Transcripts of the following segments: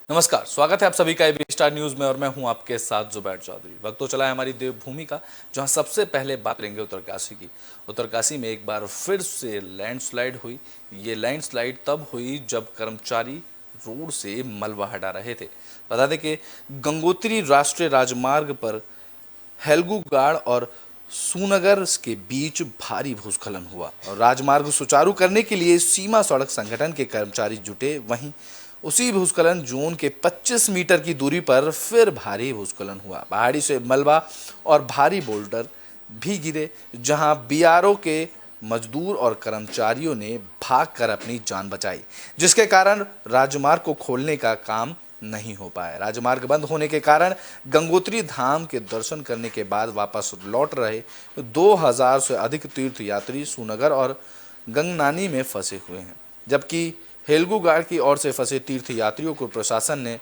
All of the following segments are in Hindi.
नमस्कार, स्वागत है आप सभी का एबी स्टार न्यूज में और मैं हूं आपके साथ जुबैर चौधरी। वक्त तो चला है हमारी देवभूमि का, जहां सबसे पहले बात करेंगे उत्तरकाशी की। उत्तरकाशी में एक बार फिर से लैंडस्लाइड हुई। ये लैंडस्लाइड तब हुई जब कर्मचारी रोड से मलबा हटा रहे थे। बता दें कि गंगोत्री राष्ट्रीय राजमार्ग पर हेलगूगाड़ और सूनगर के बीच भारी भूस्खलन हुआ और राजमार्ग सुचारू करने के लिए सीमा सड़क संगठन के कर्मचारी जुटे। वहीं उसी भूस्खलन जोन के 25 मीटर की दूरी पर फिर भारी भूस्खलन हुआ। पहाड़ी से मलबा और भारी बोल्डर भी गिरे, जहां बीआरओ के मजदूर और कर्मचारियों ने भागकर अपनी जान बचाई, जिसके कारण राजमार्ग को खोलने का काम नहीं हो पाया। राजमार्ग बंद होने के कारण गंगोत्री धाम के दर्शन करने के बाद वापस लौट रहे 2000 से अधिक तीर्थयात्री सूनगर और गंगनानी में फंसे हुए हैं, जबकि हेलगूगाड़ की ओर से फंसे तीर्थयात्रियों को प्रशासन ने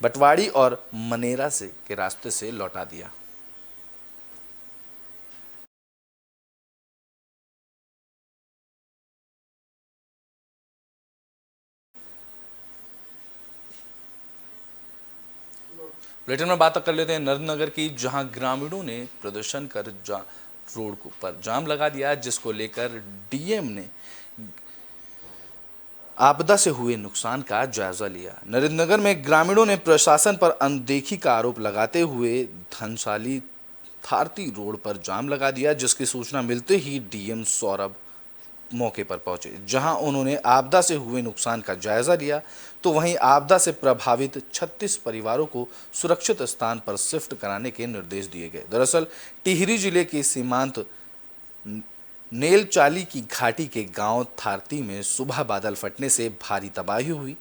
बटवाड़ी और मनेरा से के रास्ते से लौटा दिया। बुलेटिन में बात कर लेते हैं नरेंद्रनगर की, जहां ग्रामीणों ने प्रदर्शन कर रोड पर जाम लगा दिया, जिसको लेकर डीएम ने आपदा से हुए नुकसान का जायजा लिया। नरेंद्रनगर में ग्रामीणों ने प्रशासन पर अनदेखी का आरोप लगाते हुए धनसाली थारती रोड पर जाम लगा दिया, जिसकी सूचना मिलते ही डीएम सौरभ मौके पर पहुंचे, जहां उन्होंने आपदा से हुए नुकसान का जायजा लिया। तो वहीं आपदा से प्रभावित 36 परिवारों को सुरक्षित स्थान पर शिफ्ट कराने के निर्देश दिए गए। दरअसल टिहरी जिले के सीमांत नेलचाली की घाटी के गांव थारती में सुबह बादल फटने से भारी तबाही हुई।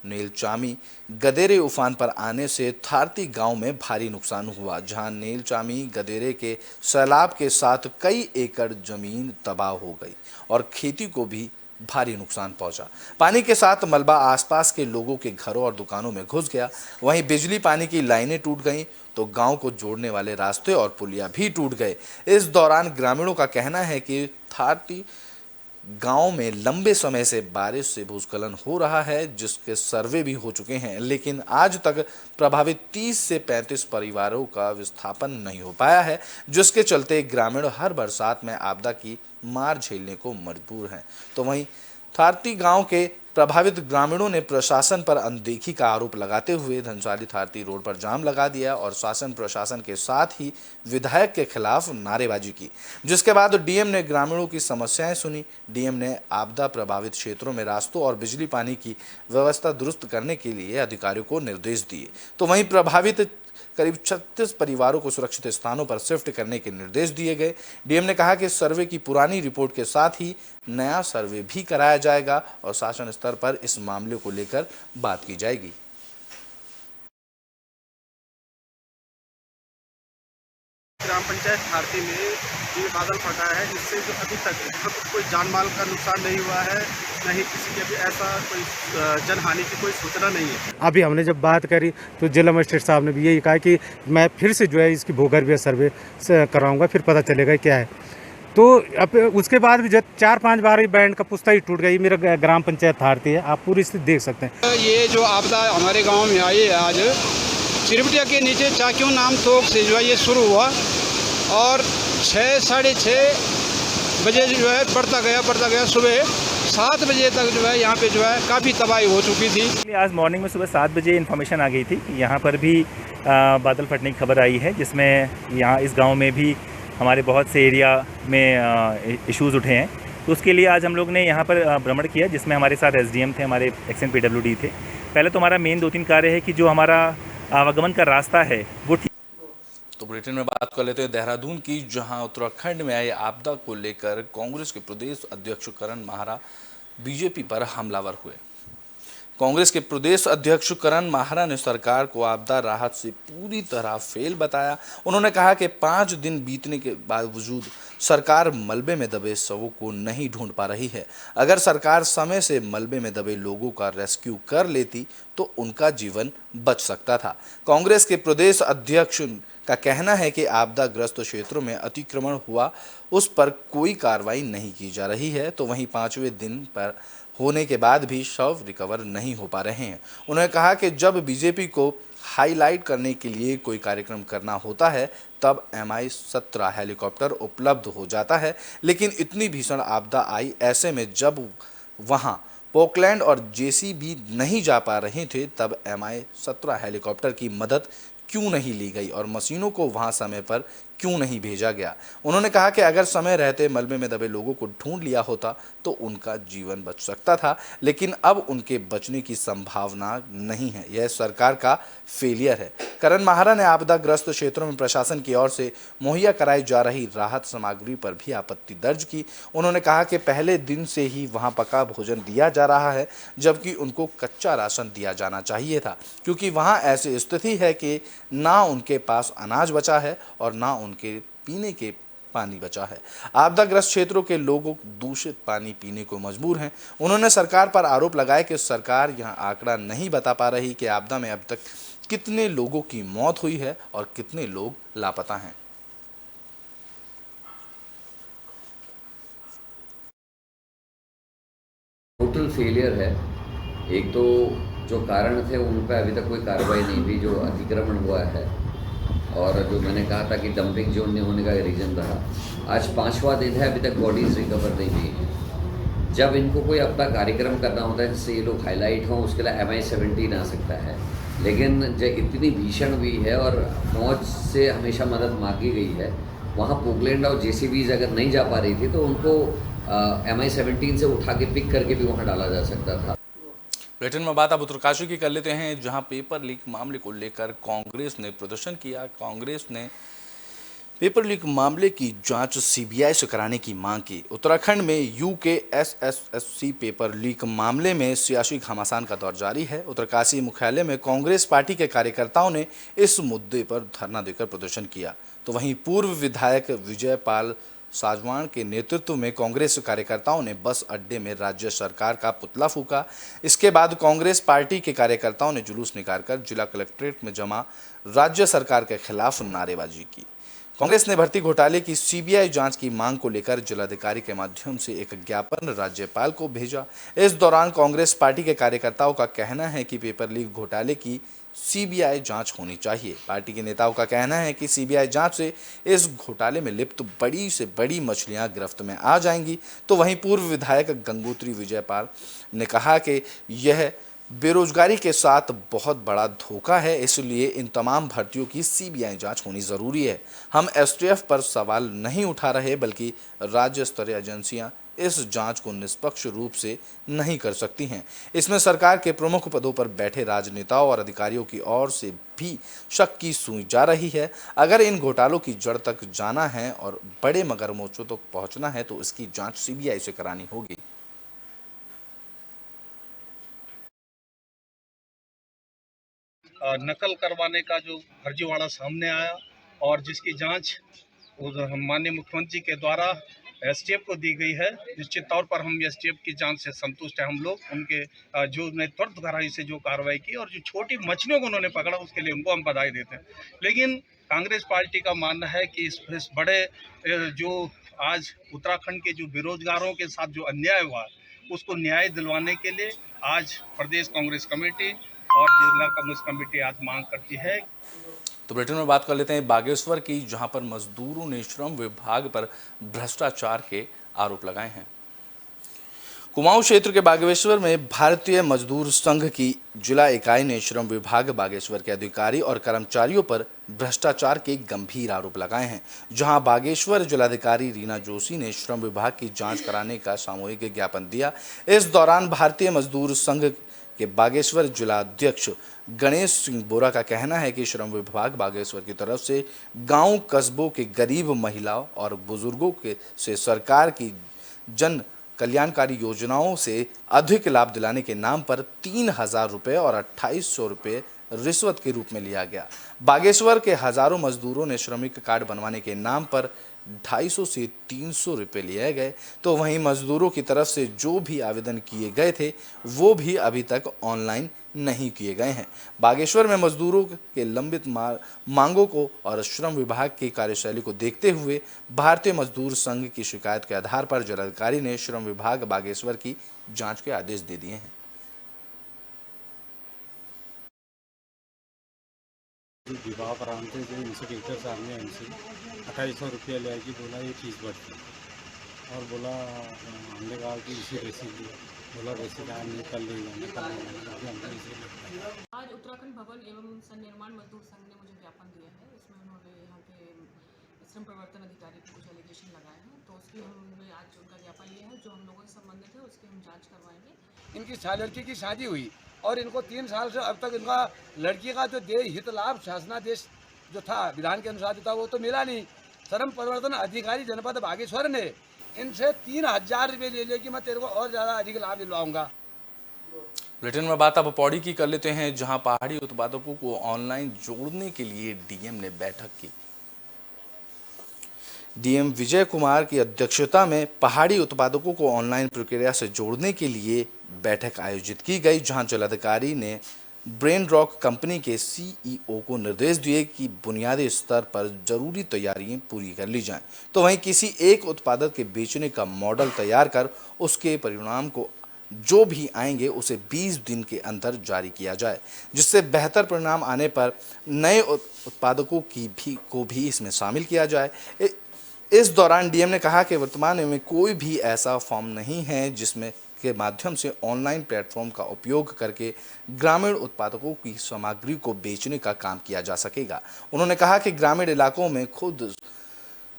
नेलचामी गदेरे उफान पर आने से थारती गांव में भारी नुकसान हुआ, जहां नेलचामी गदेरे के सैलाब के साथ कई एकड़ जमीन तबाह हो गई और खेती को भी भारी नुकसान पहुंचा। पानी के साथ मलबा आसपास के लोगों के घरों और दुकानों में घुस गया। वहीं बिजली पानी की लाइनें टूट गईं तो गांव को जोड़ने वाले रास्ते और पुलिया भी टूट गए। इस दौरान ग्रामीणों का कहना है कि थारती गांव में लंबे समय से बारिश से भूस्खलन हो रहा है, जिसके सर्वे भी हो चुके हैं, लेकिन आज तक प्रभावित 30 से 35 परिवारों का विस्थापन नहीं हो पाया है, जिसके चलते ग्रामीण हर बरसात में आपदा की मार झेलने को मजबूर हैं। तो वहीं थारती गांव के प्रभावित ग्रामीणों ने प्रशासन पर अनदेखी का आरोप लगाते हुए धनसाली थारती रोड पर जाम लगा दिया और शासन प्रशासन के साथ ही विधायक के खिलाफ नारेबाजी की, जिसके बाद डीएम ने ग्रामीणों की समस्याएं सुनी। डीएम ने आपदा प्रभावित क्षेत्रों में रास्तों और बिजली पानी की व्यवस्था दुरुस्त करने के लिए अधिकारियों को निर्देश दिए। तो वहीं प्रभावित करीब 36 परिवारों को सुरक्षित स्थानों पर शिफ्ट करने के निर्देश दिए गए। डीएम ने कहा कि सर्वे की पुरानी रिपोर्ट के साथ ही नया सर्वे भी कराया जाएगा और शासन स्तर पर इस मामले को लेकर बात की जाएगी। ग्राम पंचायत थारती में ये बादल फटा है, जिससे जो अभी तक कोई जान माल का नुकसान नहीं हुआ है, न ही किसी के भी ऐसा कोई जनहानि की कोई सूचना नहीं है। अभी हमने जब बात करी तो जिला मजिस्ट्रेट साहब ने भी यही कहा कि मैं फिर से जो है इसकी भूगर्भीय सर्वे कराऊंगा, फिर पता चलेगा क्या है। तो अब उसके बाद भी जो 4-5 बार ही बैंड का पुस्ता ही टूट गई। मेरा ग्राम पंचायत थारती है, आप पूरी स्थिति देख सकते हैं। ये जो आपदा हमारे गांव में आई है आज, चिरबटिया के नीचे चाक्यों नाम तोक से जो है ये शुरू हुआ और 6-6:30 बजे जो है बढ़ता गया। सुबह 7 बजे तक जो है यहाँ पे जो है काफ़ी तबाही हो चुकी थी। आज मॉर्निंग में सुबह 7 बजे इन्फॉर्मेशन आ गई थी कि यहाँ पर भी बादल फटने की खबर आई है, जिसमें यहाँ इस गांव में भी हमारे बहुत से एरिया में इश्यूज़ उठे हैं। तो उसके लिए आज हम लोग ने यहाँ पर भ्रमण किया, जिसमें हमारे साथ एसडीएम थे, हमारे एक्सएन पीडब्ल्यूडी थे। पहले तो हमारा मेन 2-3 कार्य है कि जो हमारा आवागमन का रास्ता है वो ठीक। तो बुलेटिन में बात कर लेते हैं देहरादून की, जहां उत्तराखंड में आई आपदा को लेकर कांग्रेस के प्रदेश अध्यक्ष करण माहरा बीजेपी पर हमलावर हुए। कांग्रेस के प्रदेश अध्यक्ष करण माहरा ने सरकार को आपदा राहत से पूरी तरह फेल बताया। उन्होंने कहा कि 5 दिन बीतने के बावजूद सरकार मलबे में दबे शवों को नहीं ढूंढ पा रही है। अगर सरकार समय से मलबे में दबे लोगों का रेस्क्यू कर लेती तो उनका जीवन बच सकता था। कांग्रेस के प्रदेश अध्यक्ष का कहना है कि आपदाग्रस्त क्षेत्रों में अतिक्रमण हुआ, उस पर कोई कार्रवाई नहीं की जा रही है। तो वहीं 5वें दिन पर होने के बाद भी शव रिकवर नहीं हो पा रहे हैं। उन्होंने कहा कि जब बीजेपी को हाईलाइट करने के लिए कोई कार्यक्रम करना होता है तब MI-17 हेलीकॉप्टर उपलब्ध हो जाता है, लेकिन इतनी भीषण आपदा आई, ऐसे में जब वहां पोकलैंड और JCB नहीं जा पा रहे थे तब MI-17 हेलीकॉप्टर की मदद क्यों नहीं ली गई और मशीनों को वहां समय पर क्यों नहीं भेजा गया। उन्होंने कहा कि अगर समय रहते मलबे में दबे लोगों को ढूंढ लिया होता तो उनका जीवन बच सकता था, लेकिन अब उनके बचने की संभावना नहीं है। यह सरकार का फेलियर है। करण माहरा ने आपदाग्रस्त क्षेत्रों में प्रशासन की ओर से मुहैया कराई जा रही राहत सामग्री पर भी आपत्ति दर्ज की। उन्होंने कहा कि पहले दिन से ही वहां पका भोजन दिया जा रहा है, जबकि उनको कच्चा राशन दिया जाना चाहिए था, क्योंकि वहां ऐसी स्थिति है कि ना उनके पास अनाज बचा है और ना उनके पीने के पानी बचा है। आपदाग्रस्त क्षेत्रों के लोग दूषित पानी पीने को मजबूर हैं। उन्होंने सरकार पर आरोप लगाया कि सरकार यह आंकड़ा नहीं बता पा रही कि आपदा में अब तक कितने लोगों की मौत हुई है और कितने लोग लापता हैं। टोटल फेलियर है। एक तो जो कारण थे उन पर अभी तक कोई कार्रवाई नहीं हुई, जो अतिक्रमण हुआ है, और जो मैंने कहा था कि डंपिंग जोन नहीं होने का रीज़न रहा। आज 5वां दिन है, अभी तक बॉडीज़ रिकवर नहीं हुई हैं। जब इनको कोई अपना कार्यक्रम करना होता है जिससे ये लोग हाईलाइट हों, उसके लिए MI-17 आ सकता है, लेकिन जब इतनी भीषण हुई है और फौज से हमेशा मदद मांगी गई है, वहाँ पोकलैंड और JCBs अगर नहीं जा पा रही थी तो उनको MI-17 से उठा के पिक करके भी वहाँ डाला जा सकता था। बुलेटिन में बात अब उत्तरकाशी की कर लेते हैं, जहां पेपर लीक मामले को लेकर कांग्रेस ने प्रदर्शन किया। कांग्रेस ने पेपर लीक मामले की जांच CBI से कराने की मांग की। उत्तराखंड में UKSSSC पेपर लीक मामले में सियासी घमासान का दौर जारी है। उत्तरकाशी मुख्यालय में कांग्रेस पार्टी के कार्यकर्ताओं ने इस मुद्दे पर धरना देकर प्रदर्शन किया, तो वहीं पूर्व विधायक विजय पाल साजवान के नेतृत्व में कांग्रेस कार्यकर्ताओं ने बस अड्डे में राज्य सरकार का पुतला फूका। इसके बाद कांग्रेस पार्टी के कार्यकर्ताओं ने जुलूस निकालकर जिला कलेक्ट्रेट में जमा राज्य सरकार के खिलाफ नारेबाजी की। कांग्रेस ने भर्ती घोटाले की CBI जांच की मांग को लेकर जिलाधिकारी के माध्यम से एक ज्ञापन राज्यपाल को भेजा। इस दौरान कांग्रेस पार्टी के कार्यकर्ताओं का कहना है कि पेपर लीक घोटाले की CBI जांच होनी चाहिए। पार्टी के नेताओं का कहना है कि CBI जांच से इस घोटाले में लिप्त बड़ी से बड़ी मछलियां गिरफ्त में आ जाएंगी। तो वहीं पूर्व विधायक गंगोत्री विजयपाल ने कहा कि यह बेरोजगारी के साथ बहुत बड़ा धोखा है, इसलिए इन तमाम भर्तियों की CBI जांच होनी जरूरी है। हम STF पर सवाल नहीं उठा रहे, बल्कि राज्य स्तरीय एजेंसियां इस जांच को निष्पक्ष रूप से नहीं कर सकती हैं। इसमें सरकार के प्रमुख पदों पर बैठे राजनेताओं और अधिकारियों की ओर से भी शक की सुई जा रही है। अगर इन घोटालों की जड़ तक जाना है और बड़े मगरमच्छों तक पहुंचना है तो इसकी जांच CBI से करानी होगी। नकल करवाने का जो फर्जीवाड़ा सामने आया और जिसकी जांच माननीय मुख्यमंत्री के द्वारा STF को दी गई है, निश्चित तौर पर हम STF की जांच से संतुष्ट हैं। हम लोग उनके जो ने त्वरित गहराई से जो कार्रवाई की और जो छोटी मछलियों को उन्होंने पकड़ा उसके लिए उनको हम बधाई देते हैं। लेकिन कांग्रेस पार्टी का मानना है कि इस बड़े जो आज उत्तराखंड के जो बेरोजगारों के साथ जो अन्याय हुआ उसको न्याय दिलवाने के लिए आज प्रदेश कांग्रेस कमेटी और जिला कांग्रेस कमेटी आज मांग करती है। तो बुलेटिन में बात कर लेते हैं बागेश्वर की, जहां पर मजदूरों ने श्रम विभाग पर भ्रष्टाचार के आरोप लगाए हैं। कुमाऊं क्षेत्र के बागेश्वर में भारतीय मजदूर संघ की जिला इकाई ने श्रम विभाग बागेश्वर के अधिकारी और कर्मचारियों पर भ्रष्टाचार के गंभीर आरोप लगाए हैं। जहां बागेश्वर जिलाधिकारी रीना जोशी ने श्रम विभाग की जांच कराने का सामूहिक ज्ञापन दिया। इस दौरान भारतीय मजदूर संघ के बागेश्वर जिला अध्यक्ष गणेश सिंह बोरा का कहना है कि श्रम विभाग बागेश्वर की तरफ से गांव कस्बों के गरीब महिलाओं और बुजुर्गों के से सरकार की जन कल्याणकारी योजनाओं से अधिक लाभ दिलाने के नाम पर 3,000 रुपये और 2,800 रुपये रिश्वत के रूप में लिया गया। बागेश्वर के हजारों मजदूरों ने श्रमिक कार्ड बनवाने के नाम पर 250 से 300 रुपये लिए गए, तो वहीं मजदूरों की तरफ से जो भी आवेदन किए गए थे वो भी अभी तक ऑनलाइन नहीं किए गए हैं। बागेश्वर में मजदूरों के लंबित मांगों को और श्रम विभाग की कार्यशैली को देखते हुए भारतीय मजदूर संघ की शिकायत के आधार पर जिलाधिकारी ने श्रम विभाग बागेश्वर की जांच के आदेश दे दिए हैं। विवाह प्रांत है जो इनसे टीचर साहब ने हमसे 2800 रुपया लिया कि बोला ये फीस बढ़ती और बोला हमने कहा कि इसी रसीद दिया, बोला रसीद आया नहीं कल ले जाना हमने इसे लगता है। आज उत्तराखंड भवन एवं सन्निर्माण मजदूर संघ ने मुझे ज्ञापन दिया है। इसमें उन्होंने यहाँ के श्रम प्रवर्तन अधिकारी पर कुछ एलिगेशन लगाए हैं, तो उसकी हमने आज उनका ज्ञापन लिया है। जो हम लोगों से संबंधित है उसकी हम जाँच करवाएंगे। इनकी लड़की की शादी हुई और इनको 3 साल से अब तक इनका लड़की का जो देय हित लाभ शासनादेश जो था विधान के अनुसार जो था वो तो मिला नहीं। श्रम प्रवर्तन अधिकारी जनपद बागेश्वर ने इनसे 3000 रुपये ले लिया कि मैं तेरे को और ज़्यादा अधिक लाभ दिलवाऊंगा। बुलेटिन में बात अब पौड़ी की कर लेते हैं, जहां पहाड़ी उत्पादकों को ऑनलाइन जोड़ने के लिए डीएम ने बैठक की। डीएम विजय कुमार की अध्यक्षता में पहाड़ी उत्पादकों को ऑनलाइन प्रक्रिया से जोड़ने के लिए बैठक आयोजित की गई, जहां जिलाधिकारी ने ब्रेन रॉक कंपनी के सीईओ को निर्देश दिए कि बुनियादी स्तर पर जरूरी तैयारियां पूरी कर ली जाएं। तो वहीं किसी एक उत्पाद के बेचने का मॉडल तैयार कर उसके परिणाम को जो भी आएंगे उसे 20 दिन के अंदर जारी किया जाए, जिससे बेहतर परिणाम आने पर नए उत्पादकों को भी इसमें शामिल किया जाए। इस दौरान डीएम ने कहा कि वर्तमान में कोई भी ऐसा फॉर्म नहीं है जिसमें के माध्यम से ऑनलाइन प्लेटफॉर्म का उपयोग करके ग्रामीण उत्पादकों की सामग्री को बेचने का काम किया जा सकेगा। उन्होंने कहा कि ग्रामीण इलाकों में खुद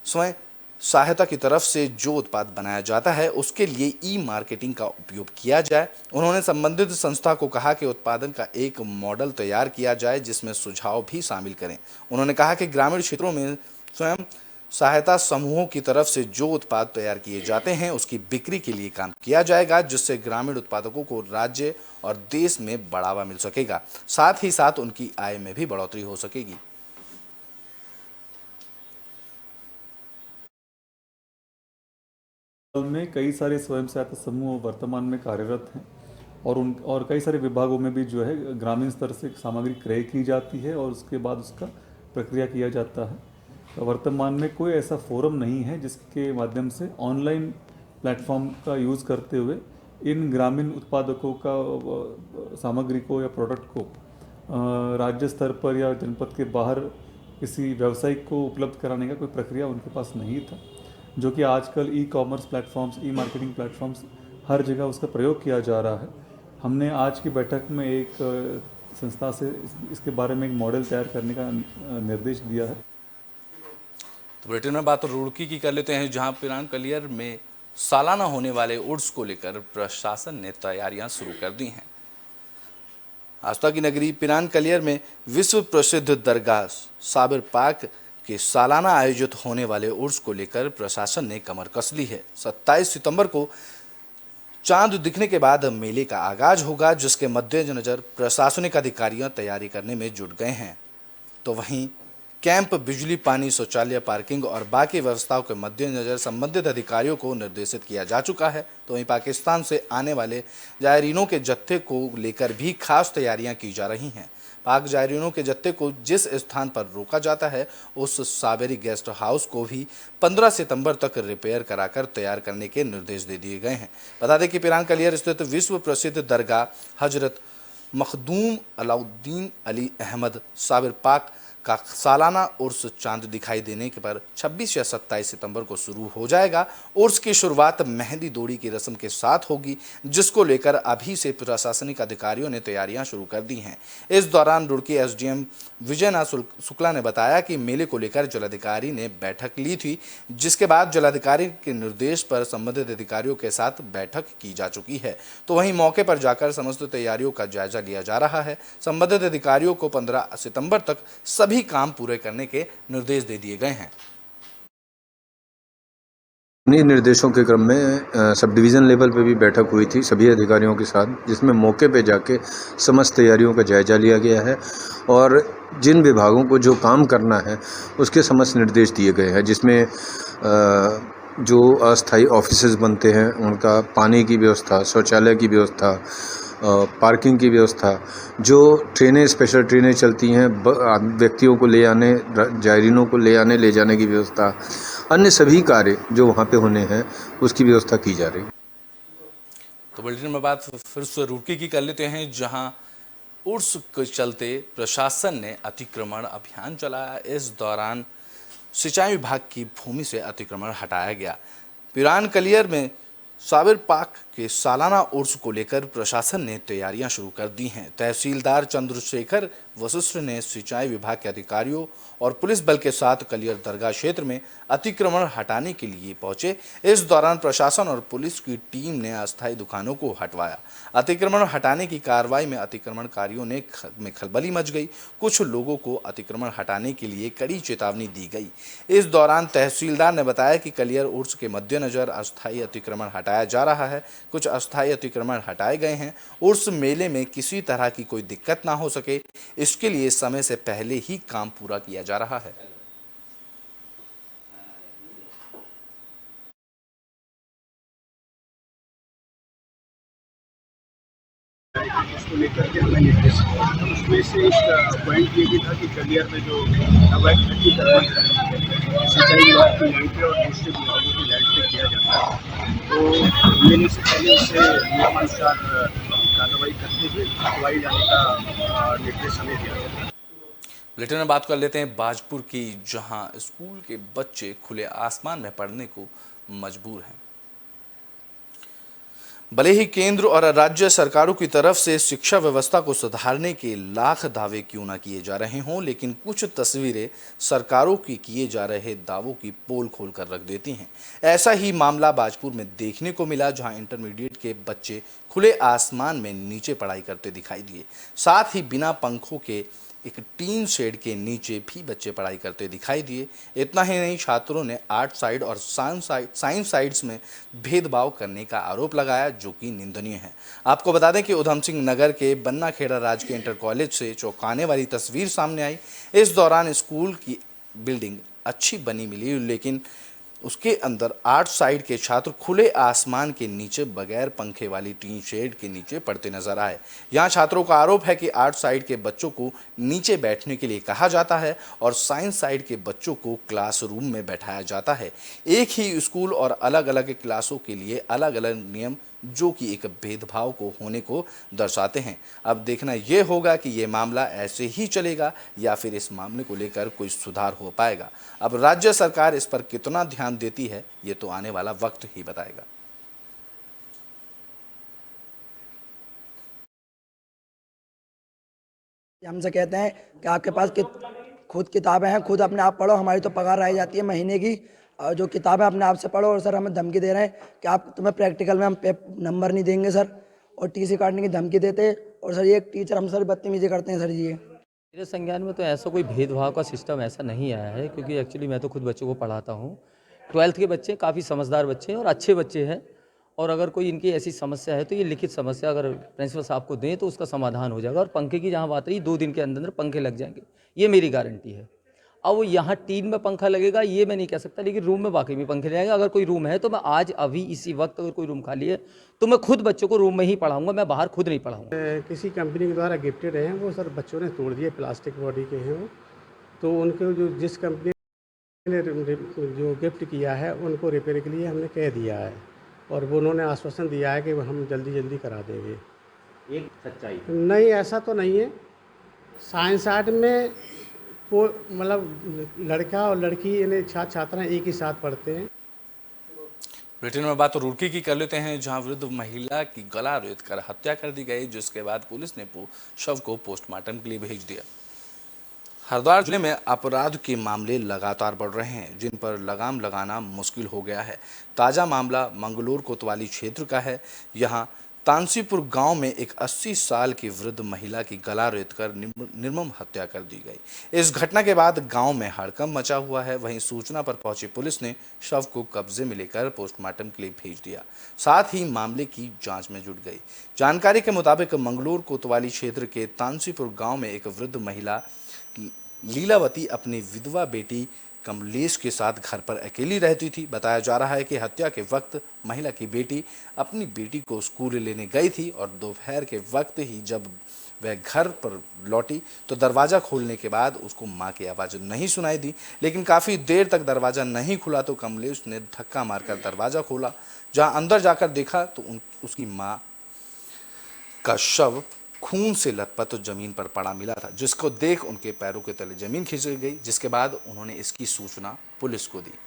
स्वयं सहायता की तरफ से जो उत्पाद बनाया जाता है उसके लिए ई मार्केटिंग का उपयोग किया जाए। उन्होंने संबंधित संस्था को कहा कि उत्पादन का एक मॉडल तैयार किया जाए जिसमें सुझाव भी शामिल करें। उन्होंने कहा कि ग्रामीण क्षेत्रों में स्वयं सहायता समूहों की तरफ से जो उत्पाद तैयार किए जाते हैं उसकी बिक्री के लिए काम किया जाएगा, जिससे ग्रामीण उत्पादकों को राज्य और देश में बढ़ावा मिल सकेगा, साथ ही साथ उनकी आय में भी बढ़ोतरी हो सकेगी। में कई सारे स्वयं सहायता समूह वर्तमान में कार्यरत हैं और कई सारे विभागों में भी जो है ग्रामीण स्तर से सामग्री क्रय की जाती है और उसके बाद उसका प्रक्रिया किया जाता है। वर्तमान में कोई ऐसा फोरम नहीं है जिसके माध्यम से ऑनलाइन प्लेटफॉर्म का यूज़ करते हुए इन ग्रामीण उत्पादकों का सामग्री को या प्रोडक्ट को राज्य स्तर पर या जनपद के बाहर किसी व्यवसायिक को उपलब्ध कराने का कोई प्रक्रिया उनके पास नहीं था, जो कि आजकल ई कॉमर्स प्लेटफॉर्म्स, ई मार्केटिंग प्लेटफॉर्म्स हर जगह उसका प्रयोग किया जा रहा है। हमने आज की बैठक में एक संस्था से इसके बारे में एक मॉडल तैयार करने का निर्देश दिया है। तो बुलेटिन में बात रुड़की की कर लेते हैं, जहां पिरान कलियर में सालाना होने वाले उर्स को लेकर प्रशासन ने तैयारियां शुरू कर दी हैं। आस्था की नगरी पिरान कलियर में विश्व प्रसिद्ध दरगाह साबिर पाक के सालाना आयोजित होने वाले उर्स को लेकर प्रशासन ने कमर कस ली है। 27 सितंबर को चांद दिखने के बाद मेले का आगाज होगा, जिसके मद्देनजर प्रशासनिक अधिकारियां तैयारी करने में जुट गए हैं। तो वहीं कैंप, बिजली, पानी, शौचालय, पार्किंग और बाकी व्यवस्थाओं के मद्देनजर संबंधित अधिकारियों को निर्देशित किया जा चुका है। तो वहीं पाकिस्तान से आने वाले जायरीनों के जत्थे को लेकर भी खास तैयारियां की जा रही हैं। पाक जायरीनों के जत्थे को जिस स्थान पर रोका जाता है उस साबेरी गेस्ट हाउस को भी 15 सितंबर तक रिपेयर कराकर तैयार करने के निर्देश दे दिए गए हैं। बता दें कि पिरान कलियर स्थित विश्व प्रसिद्ध दरगाह हजरत मखदूम अलाउद्दीन अली अहमद साबिर पाक का सालाना उर्स चांद दिखाई देने के पर 26 या 27 सितंबर को शुरू हो जाएगा। उर्स की शुरुआत मेहंदी दोड़ी की रस्म के साथ होगी, जिसको लेकर अभी से प्रशासनिक अधिकारियों ने तैयारियां शुरू कर दी हैं। इस दौरान रुड़की एसडीएम विजयनाथ शुक्ला ने बताया कि मेले को लेकर जिलाधिकारी ने बैठक ली थी, जिसके बाद जिलाधिकारी के निर्देश पर संबंधित अधिकारियों के साथ बैठक की जा चुकी है। तो वहीं मौके पर जाकर समस्त तैयारियों का जायजा लिया जा रहा है। संबंधित अधिकारियों को 15 सितंबर तक सभी काम पूरे करने के निर्देश दे दिए गए हैं। इन्हीं निर्देशों के क्रम में सब डिवीज़न लेवल पे भी बैठक हुई थी सभी अधिकारियों के साथ, जिसमें मौके पे जाके समस्त तैयारियों का जायजा लिया गया है और जिन विभागों को जो काम करना है उसके समस्त निर्देश दिए गए हैं, जिसमें जो अस्थायी ऑफिसेज बनते हैं उनका पानी की व्यवस्था, शौचालय की व्यवस्था, पार्किंग की व्यवस्था, जो ट्रेनें स्पेशल ट्रेनें चलती हैं व्यक्तियों को ले आने, जायरीनों को ले आने ले जाने की व्यवस्था, अन्य सभी कार्य जो वहाँ पे होने हैं उसकी व्यवस्था की जा रही है। तो बुलेटिन में बात फिर से रुड़की की कर लेते हैं, जहां उर्स के चलते प्रशासन ने अतिक्रमण अभियान चलाया। इस दौरान सिंचाई विभाग की भूमि से अतिक्रमण हटाया गया। पिरान कलियर में साबिर पाक के सालाना उर्स को लेकर प्रशासन ने तैयारियां शुरू कर दी हैं। तहसीलदार चंद्रशेखर वशिष्ठ ने सिंचाई विभाग के अधिकारियों और पुलिस बल के साथ कलियर दरगाह क्षेत्र में अतिक्रमण हटाने के लिए पहुंचे। इस दौरान प्रशासन और पुलिस की टीम ने अस्थायी दुकानों को हटवाया। अतिक्रमण हटाने की कार्रवाई में अतिक्रमणकारियों में खलबली मच गई। कुछ लोगों को अतिक्रमण हटाने के लिए कड़ी चेतावनी दी गई। इस दौरान तहसीलदार ने बताया कि कलियर उर्स के मद्देनजर अस्थायी अतिक्रमण हटाया जा रहा है। कुछ अस्थायी अतिक्रमण हटाए गए हैं। उर्स मेले में किसी तरह की कोई दिक्कत ना हो सके, इसके लिए समय से पहले ही काम पूरा किया जा रहा है। उसको लेकर के हमें निर्देश दिया। उसमें से एक पॉइंट ये भी था कि कलियर में जो अवैध अतिक्रमण सिंचाई विभाग की लैंड पे और दूसरे विभागों की लैंड पे किया जाता है, तो लेने से पहले उससे नियमानुसार कार्रवाई करते हुए हटवाई जाने का निर्देश हमें दिया गया। बुलेटिन में बात कर लेते हैं बाजपुर की, जहां स्कूल के बच्चे खुले आसमान में पढ़ने को मजबूर हैं। भले ही केंद्र और राज्य सरकारों की तरफ से शिक्षा व्यवस्था को सुधारने के लाख दावे क्यों ना किए जा रहे हों, लेकिन कुछ तस्वीरें सरकारों की किए जा रहे दावों की पोल खोल कर रख देती हैं। ऐसा ही मामला बाजपुर में देखने को मिला, जहां इंटरमीडिएट के बच्चे खुले आसमान में नीचे पढ़ाई करते दिखाई दिए। साथ ही बिना पंखों के एक टीन शेड के नीचे भी बच्चे पढ़ाई करते दिखाई दिए। इतना ही नहीं, छात्रों ने आर्ट साइड और साइंस साइड्स में भेदभाव करने का आरोप लगाया, जो कि निंदनीय है। आपको बता दें कि उधम सिंह नगर के बन्ना खेड़ा राजकीय इंटर कॉलेज से चौंकाने वाली तस्वीर सामने आई। इस दौरान स्कूल की बिल्डिंग अच्छी बनी मिली, लेकिन उसके अंदर आर्ट साइड के छात्र खुले आसमान के नीचे बगैर पंखे वाली टीन शेड के नीचे पढ़ते नजर आए। यहाँ छात्रों का आरोप है कि आर्ट साइड के बच्चों को नीचे बैठने के लिए कहा जाता है और साइंस साइड के बच्चों को क्लासरूम में बैठाया जाता है। एक ही स्कूल और अलग अलग क्लासों के लिए अलग अलग नियम, जो कि एक भेदभाव को होने को दर्शाते हैं। अब देखना यह होगा कि ये मामला ऐसे ही चलेगा या फिर इस मामले को लेकर कोई सुधार हो पाएगा। अब राज्य सरकार इस पर कितना ध्यान देती है, ये तो आने वाला वक्त ही बताएगा। हमसे कहते हैं कि आपके पास खुद किताबें हैं, खुद अपने आप पढ़ो, हमारी तो पगार रह जाती है महीने की, और जो किताबें अपने आप से पढ़ो। और सर हमें धमकी दे रहे हैं कि आप तुम्हें प्रैक्टिकल में हम नंबर नहीं देंगे सर, और टीसी काटने की धमकी देते। और सर ये टीचर हम सर बदतमीजी करते हैं सर जी। मेरे संज्ञान में तो ऐसा कोई भेदभाव का सिस्टम ऐसा नहीं आया है, क्योंकि एक्चुअली मैं तो खुद बच्चों को पढ़ाता हूँ। 12th के बच्चे काफ़ी समझदार बच्चे हैं और अच्छे बच्चे हैं, और अगर कोई इनकी ऐसी समस्या है तो ये लिखित समस्या अगर प्रिंसिपल साहब को दें तो उसका समाधान हो जाएगा। और पंखे की जहाँ बात रही, 2 दिन के अंदर पंखे लग जाएंगे, ये मेरी गारंटी है। अब वो यहाँ टीन में पंखा लगेगा ये मैं नहीं कह सकता, लेकिन रूम में वाकई में पंखे लगेंगे। अगर कोई रूम है तो मैं आज अभी इसी वक्त अगर कोई रूम खाली है तो मैं खुद बच्चों को रूम में ही पढ़ाऊंगा, मैं बाहर खुद नहीं पढ़ाऊंगा। किसी कंपनी के द्वारा गिफ्टेड हैं वो सर, बच्चों ने तोड़ दिए, प्लास्टिक बॉडी के हैं वो, तो उनको जो जिस कंपनी ने जो गिफ्ट किया है उनको रिपेयर के लिए हमने कह दिया है, और वो उन्होंने आश्वासन दिया है कि हम जल्दी करा देंगे। एक सच्चाई नहीं, ऐसा तो नहीं है। साइंस आर्ट में वो मतलब लड़का और लड़की यानी छात्र एक ही साथ पढ़ते हैं। ब्रिटेन में बात रुड़की की कर लेते हैं, जहां वृद्ध महिला की गला रेत कर हत्या कर दी गई, जिसके बाद पुलिस ने शव को पोस्टमार्टम के लिए भेज दिया। हरिद्वार जिले में अपराध के मामले लगातार बढ़ रहे हैं, जिन पर लगाम लगाना मुश्किल हो गया है। ताज़ा मामला मंगलोर कोतवाली क्षेत्र का है। यहाँ तानसीपुर गांव में एक 80 साल की वृद्ध महिला की गला रेतकर निर्मम हत्या कर दी गई। इस घटना के बाद गांव में हड़कंप मचा हुआ है। वहीं सूचना पर पहुंची पुलिस ने शव को कब्जे में लेकर पोस्टमार्टम के लिए भेज दिया, साथ ही मामले की जांच में जुट गई। जानकारी के मुताबिक मंगलूर कोतवाली क्षेत्र के तानसीपुर गाँव में एक वृद्ध महिला लीलावती अपनी विधवा बेटी कमलेश के साथ घर पर अकेली रहती थी। बताया जा रहा है कि हत्या के वक्त महिला की बेटी अपनी बेटी को स्कूल लेने गई थी और दोपहर के वक्त ही जब वह घर पर लौटी तो दरवाज़ा खोलने के बाद उसको मां की आवाज़ नहीं सुनाई दी, लेकिन काफ़ी देर तक दरवाज़ा नहीं खुला तो कमलेश ने धक्का मारकर दरवाज़ा खोला। जहां अंदर जाकर देखा तो उसकी मां का शव खून से लथपथ जमीन पर पड़ा मिला था, जिसको देख उनके पैरों के तले जमीन खिंच गई, जिसके बाद उन्होंने इसकी सूचना पुलिस को दी।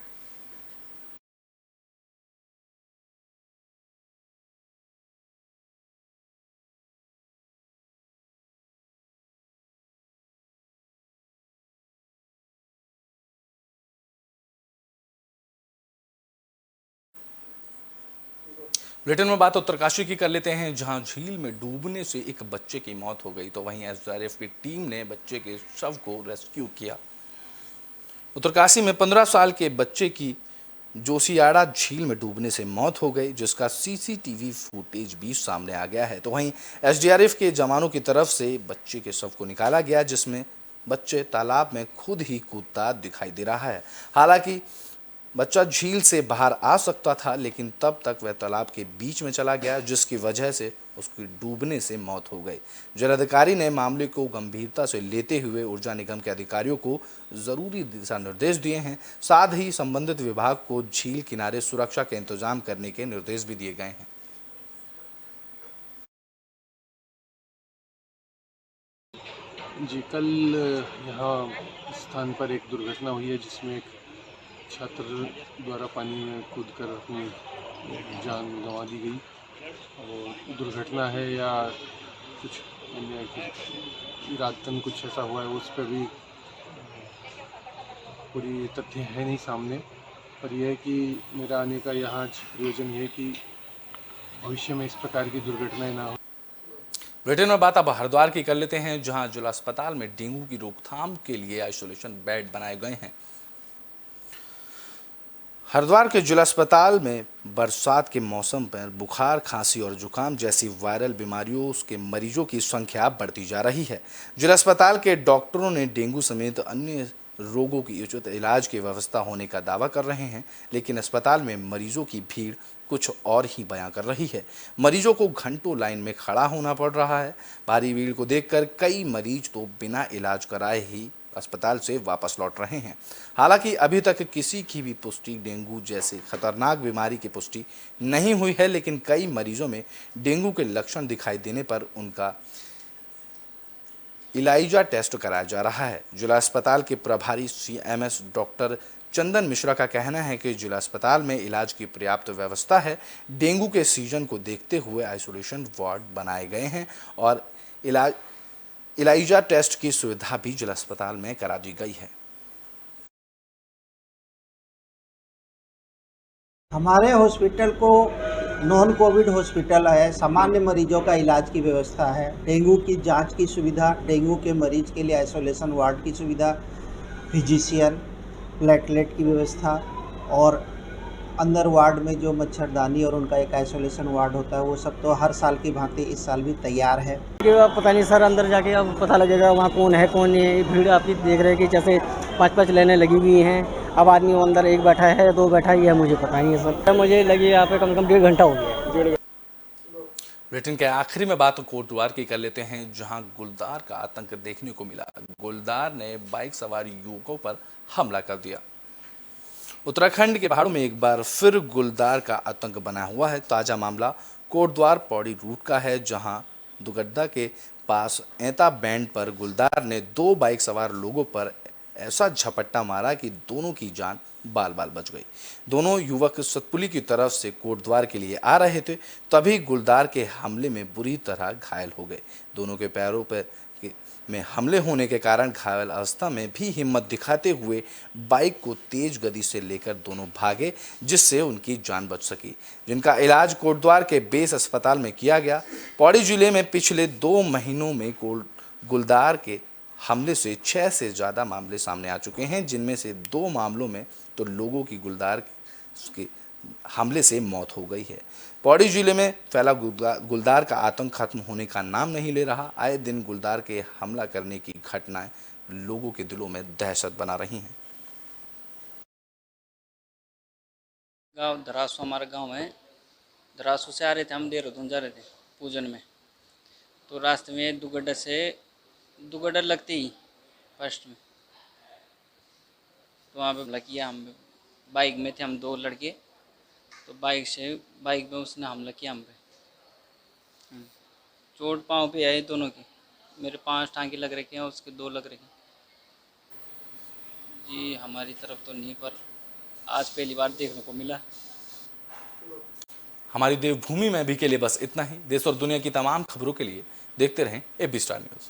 बुलेटिन में बात उत्तरकाशी की कर लेते हैं, जहां झील में डूबने से एक बच्चे की मौत हो गई तो वहीं एसडीआरएफ की टीम ने बच्चे के शव को रेस्क्यू किया। उत्तरकाशी में 15 साल के बच्चे की जोशियाड़ा झील में डूबने से मौत हो गई, जिसका सीसीटीवी फुटेज भी सामने आ गया है। तो वहीं एसडीआरएफ के जवानों की तरफ से बच्चे के शव को निकाला गया, जिसमें बच्चे तालाब में खुद ही कूदता दिखाई दे रहा है। हालांकि बच्चा झील से बाहर आ सकता था, लेकिन तब तक वह तालाब के बीच में चला गया, जिसकी वजह से उसकी डूबने से मौत हो गई। जिलाधिकारी ने मामले को गंभीरता से लेते हुए ऊर्जा निगम के अधिकारियों को जरूरी दिशा निर्देश दिए हैं। साथ ही संबंधित विभाग को झील किनारे सुरक्षा के इंतजाम करने के निर्देश भी दिए गए हैं। जी, कल यहाँ स्थान पर एक दुर्घटना हुई है, जिसमें एक छात्र द्वारा पानी में कूदकर अपनी जान गंवा दी गई। और दुर्घटना है या कुछ अन्य इरादतन कुछ ऐसा हुआ है, उस पर भी पूरी तथ्य है नहीं सामने। पर यह है कि मेरा आने का यहाँ प्रयोजन ये है कि भविष्य में इस प्रकार की दुर्घटनाएं ना हो। बुलेटिन में बात अब हरिद्वार की कर लेते हैं, जहां जिला अस्पताल में डेंगू की रोकथाम के लिए आइसोलेशन बेड बनाए गए हैं। हरिद्वार के जिला अस्पताल में बरसात के मौसम पर बुखार, खांसी और जुकाम जैसी वायरल बीमारियों के मरीजों की संख्या बढ़ती जा रही है। जिला अस्पताल के डॉक्टरों ने डेंगू समेत अन्य रोगों की उचित इलाज की व्यवस्था होने का दावा कर रहे हैं, लेकिन अस्पताल में मरीजों की भीड़ कुछ और ही बयां कर रही है। मरीजों को घंटों लाइन में खड़ा होना पड़ रहा है। भारी भीड़ को देखकर कई मरीज तो बिना इलाज कराए ही अस्पताल से वापस लौट रहे हैं। हालांकि अभी तक किसी की भी पुष्टि डेंगू जैसे खतरनाक बीमारी की पुष्टि नहीं हुई है, लेकिन कई मरीजों में डेंगू के लक्षण दिखाई देने पर उनका इलाइजा टेस्ट कराया जा रहा है। जिला अस्पताल के प्रभारी CMS डॉक्टर चंदन मिश्रा का कहना है कि जिला अस्पताल में इलाज की पर्याप्त व्यवस्था है। डेंगू के सीजन को देखते हुए आइसोलेशन वार्ड बनाए गए हैं और इलाइजा टेस्ट की सुविधा भी जिला अस्पताल में करा दी गई है। हमारे हॉस्पिटल को नॉन कोविड हॉस्पिटल है। सामान्य मरीजों का इलाज की व्यवस्था है। डेंगू की जांच की सुविधा, डेंगू के मरीज के लिए आइसोलेशन वार्ड की सुविधा, फिजिशियन, प्लेटलेट की व्यवस्था और अंदर वार्ड में जो मच्छरदानी और उनका एक आइसोलेशन वार्ड होता है, वो सब तो हर साल की भांति इस साल भी तैयार है। पता नहीं सर, अंदर जाके अब पता लगेगा वहाँ कौन है कौन नहीं है। भीड़ आप देख रहे हैं कि जैसे 5-5 लाइनें लगी हुई हैं। अब आदमी अंदर एक बैठा है, 2 बैठा है, मुझे पता नहीं है सर। मुझे लगी यहाँ पे कम से कम 1.5 घंटा हो गया। बुलेटिन के आखिरी में बात कोटद्वार की कर लेते हैं, जहां गुलदार का आतंक देखने को मिला। गुलदार ने बाइक सवार युवकों पर हमला कर दिया। उत्तराखंड के पहाड़ों में एक बार फिर गुलदार का आतंक बना हुआ है। ताजा मामला कोटद्वार पौड़ी रूट का है, जहां दुगड्डा के पास ऐता बैंड पर गुलदार ने 2 बाइक सवार लोगों पर ऐसा झपट्टा मारा कि दोनों की जान बाल बाल बच गई। दोनों युवक सतपुली की तरफ से कोटद्वार के लिए आ रहे थे, तभी गुलदार के हमले में बुरी तरह घायल हो गए। दोनों के पैरों पर में हमले होने के कारण घायल अवस्था में भी हिम्मत दिखाते हुए बाइक को तेज गति से लेकर दोनों भागे, जिससे उनकी जान बच सकी, जिनका इलाज कोटद्वार के बेस अस्पताल में किया गया। पौड़ी जिले में पिछले 2 महीनों में गुलदार के हमले से 6 से ज़्यादा मामले सामने आ चुके हैं, जिनमें से 2 मामलों में तो लोगों की गुलदार के हमले से मौत हो गई है। पौड़ी जिले में फैला गुलदार का आतंक खत्म होने का नाम नहीं ले रहा। आए दिन गुलदार के हमला करने की घटनाएं लोगों के दिलों में दहशत बना रही हैं। गांव धरासू हमारा गांव है। धरासू से आ रहे थे हम, देहरादून जा रहे थे पूजन में। तो रास्ते में दुगड्डा लगते ही फर्स्ट में तो वहाँ पे हमला किया। हम बाइक में थे हम 2 लड़के, तो बाइक में उसने हमला किया हम पे। चोट पाँव पे है दोनों की। मेरे 5 टांके लग रखे हैं, उसके 2 लग रखे हैं। जी हमारी तरफ तो नहीं, पर आज पहली बार देखने को मिला। हमारी देवभूमि में अभी के लिए बस इतना ही। देश और दुनिया की तमाम खबरों के लिए देखते रहें AB स्टार न्यूज़।